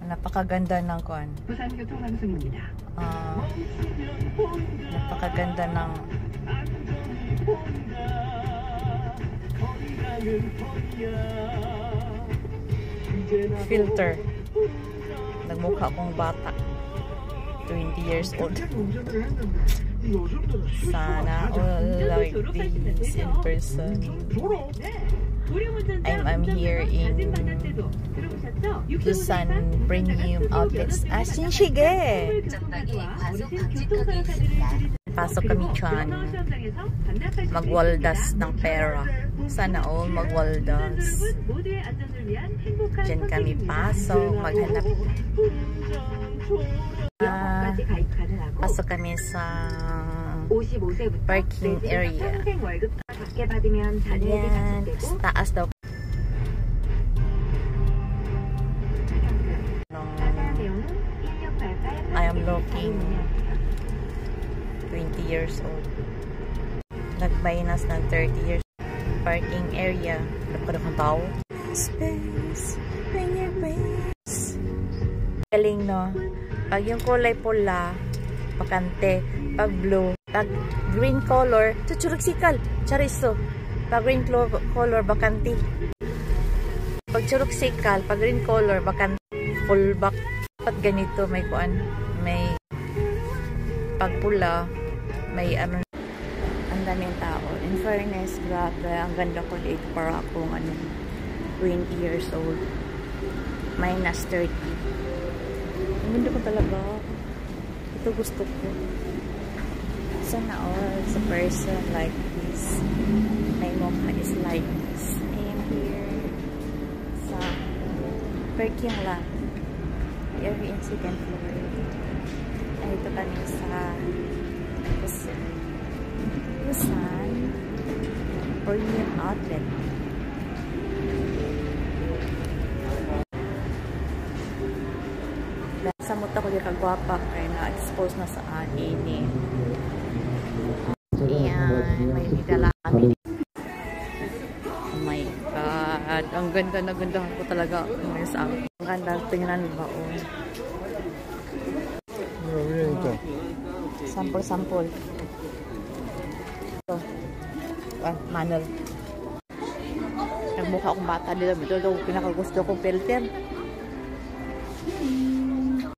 napakaganda ng kuan. Napakaganda ng filter. Nagmukha akong bata. 20 years old. Sana all like this in person. I'm here in Busan Premium Outlets. Sinshige! Pasok kami dyan. Magwaldas ng pera. Sana all magwaldas. Dyan kami pasok. Maghanap. Pasok kami sa parking area. Ayan. Taas daw. I am looking 20 years old. Nagbaynas ng 30 years. Parking area. Dapat akong tao. Space. Bring your face. Galing, no? Pag yung kulay pula, bakante. Pag blue, pag green color, churuksikal. Chariso. Pag green color, bakante. Pag churuksikal, pag green color, bakante. Full back. Pag ganito, may kuan. May pag pula, may ano. Ang daming tao. In fairness, grabe. Ang ganda ko dito para akong 20 years old. Minus 30. Ang ganda ko talaga. Ito gusto ko. Sana all sa person like this. My mukha is like this. I am here sa parking lot. Every incident floor. Ay, ito kami sa Busan Premium Outlet. Sa muta ko di kagwapa kaya na-expose na sa akin eh. Ayan, may bidala kami. Oh my God. Ang ganda na gandahan ko talaga. Ang ganda. Tingnan ba o? Sampol-sampol. Ito. Manol. Nagmukha akong bata. Dito pinakagusto kong filter.